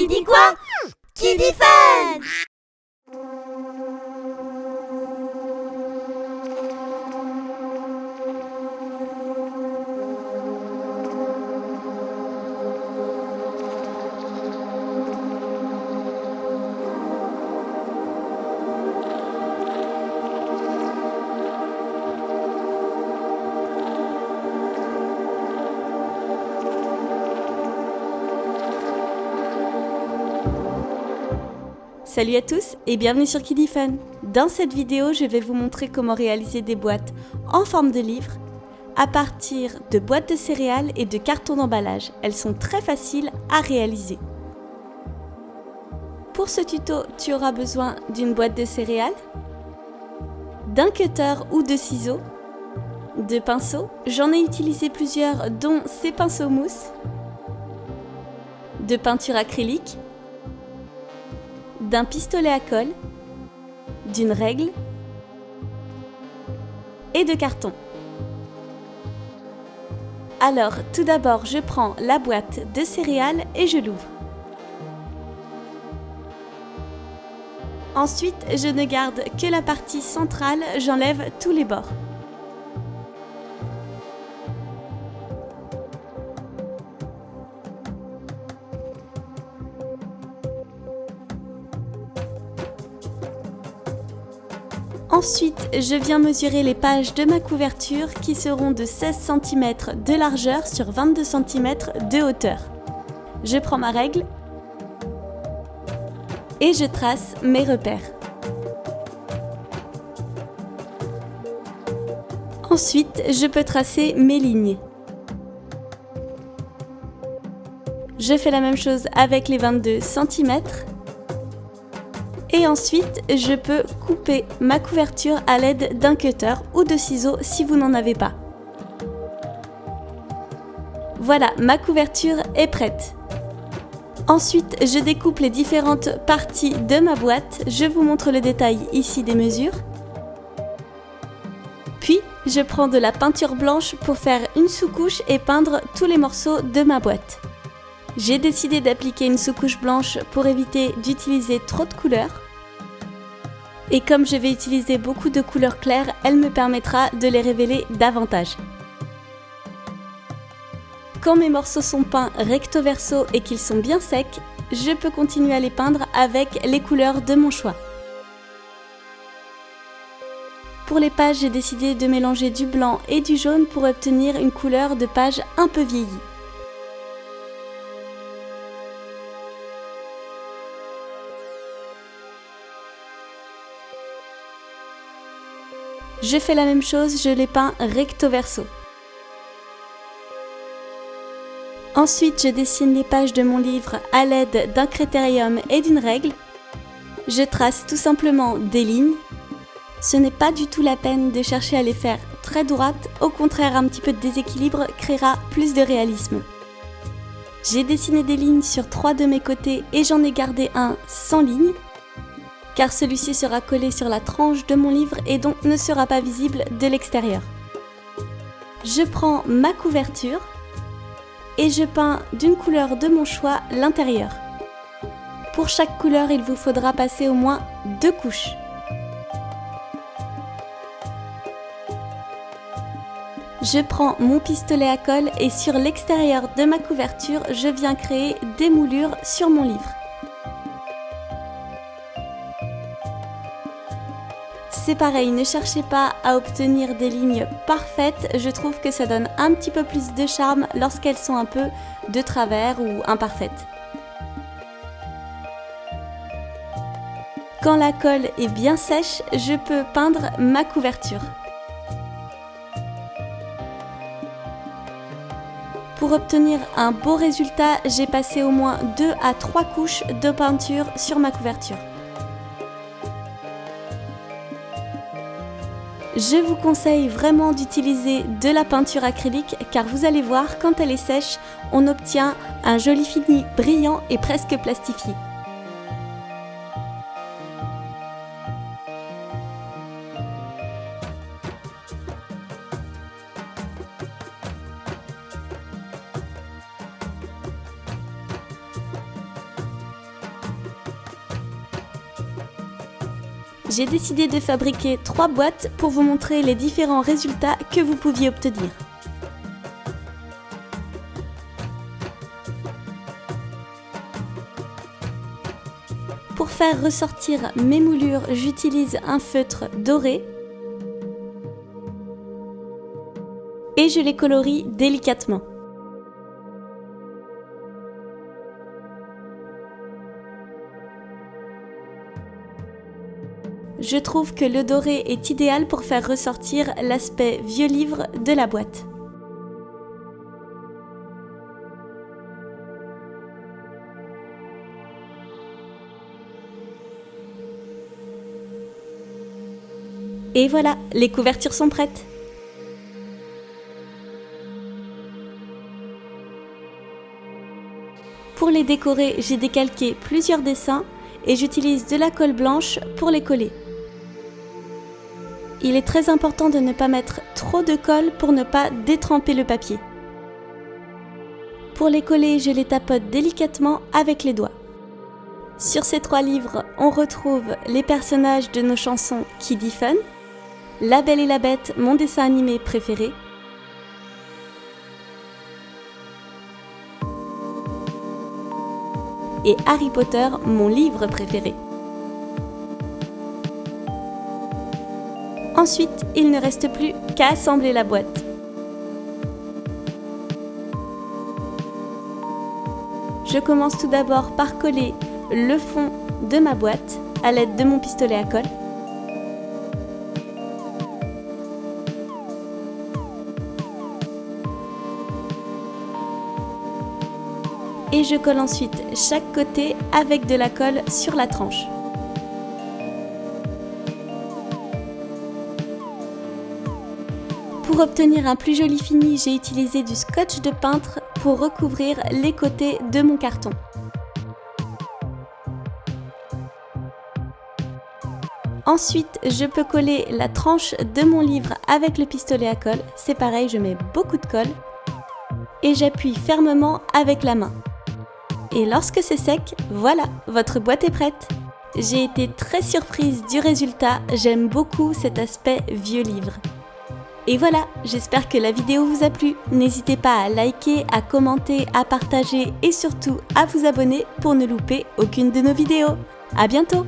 Qui dit quoi? Qui dit fun? Salut à tous et bienvenue sur Qui dit Fun. Dans cette vidéo, je vais vous montrer comment réaliser des boîtes en forme de livre à partir de boîtes de céréales et de cartons d'emballage. Elles sont très faciles à réaliser. Pour ce tuto, tu auras besoin d'une boîte de céréales, d'un cutter ou de ciseaux, de pinceaux. J'en ai utilisé plusieurs dont ces pinceaux mousse, de peinture acrylique, d'un pistolet à colle, d'une règle et de carton. Alors, tout d'abord, je prends la boîte de céréales et je l'ouvre. Ensuite, je ne garde que la partie centrale, j'enlève tous les bords. Ensuite, je viens mesurer les pages de ma couverture qui seront de 16 cm de largeur sur 22 cm de hauteur. Je prends ma règle et je trace mes repères. Ensuite, je peux tracer mes lignes. Je fais la même chose avec les 22 cm. Et ensuite, je peux couper ma couverture à l'aide d'un cutter ou de ciseaux si vous n'en avez pas. Voilà, ma couverture est prête. Ensuite, je découpe les différentes parties de ma boîte. Je vous montre le détail ici des mesures. Puis, je prends de la peinture blanche pour faire une sous-couche et peindre tous les morceaux de ma boîte. J'ai décidé d'appliquer une sous-couche blanche pour éviter d'utiliser trop de couleurs. Et comme je vais utiliser beaucoup de couleurs claires, elle me permettra de les révéler davantage. Quand mes morceaux sont peints recto verso et qu'ils sont bien secs, je peux continuer à les peindre avec les couleurs de mon choix. Pour les pages, j'ai décidé de mélanger du blanc et du jaune pour obtenir une couleur de page un peu vieillie. Je fais la même chose, je les peins recto verso. Ensuite, je dessine les pages de mon livre à l'aide d'un critérium et d'une règle. Je trace tout simplement des lignes. Ce n'est pas du tout la peine de chercher à les faire très droites, au contraire, un petit peu de déséquilibre créera plus de réalisme. J'ai dessiné des lignes sur 3 de mes côtés et j'en ai gardé un sans ligne, car celui-ci sera collé sur la tranche de mon livre et donc ne sera pas visible de l'extérieur. Je prends ma couverture et je peins d'une couleur de mon choix l'intérieur. Pour chaque couleur, il vous faudra passer au moins 2 couches. Je prends mon pistolet à colle et sur l'extérieur de ma couverture, je viens créer des moulures sur mon livre. C'est pareil, ne cherchez pas à obtenir des lignes parfaites, je trouve que ça donne un petit peu plus de charme lorsqu'elles sont un peu de travers ou imparfaites. Quand la colle est bien sèche, je peux peindre ma couverture. Pour obtenir un beau résultat, j'ai passé au moins 2 à 3 couches de peinture sur ma couverture. Je vous conseille vraiment d'utiliser de la peinture acrylique car vous allez voir, quand elle est sèche, on obtient un joli fini brillant et presque plastifié. J'ai décidé de fabriquer 3 boîtes pour vous montrer les différents résultats que vous pouviez obtenir. Pour faire ressortir mes moulures, j'utilise un feutre doré et je les colorie délicatement. Je trouve que le doré est idéal pour faire ressortir l'aspect vieux livre de la boîte. Et voilà, les couvertures sont prêtes. Pour les décorer, j'ai décalqué plusieurs dessins et j'utilise de la colle blanche pour les coller. Il est très important de ne pas mettre trop de colle pour ne pas détremper le papier. Pour les coller, je les tapote délicatement avec les doigts. Sur ces 3 livres, on retrouve les personnages de nos chansons Kiddy Fun, La Belle et la Bête, mon dessin animé préféré, et Harry Potter, mon livre préféré. Ensuite, il ne reste plus qu'à assembler la boîte. Je commence tout d'abord par coller le fond de ma boîte à l'aide de mon pistolet à colle. Et je colle ensuite chaque côté avec de la colle sur la tranche. Pour obtenir un plus joli fini, j'ai utilisé du scotch de peintre pour recouvrir les côtés de mon carton. Ensuite, je peux coller la tranche de mon livre avec le pistolet à colle. C'est pareil, je mets beaucoup de colle et j'appuie fermement avec la main. Et lorsque c'est sec, voilà, votre boîte est prête. J'ai été très surprise du résultat, j'aime beaucoup cet aspect vieux livre. Et voilà, j'espère que la vidéo vous a plu. N'hésitez pas à liker, à commenter, à partager et surtout à vous abonner pour ne louper aucune de nos vidéos. À bientôt!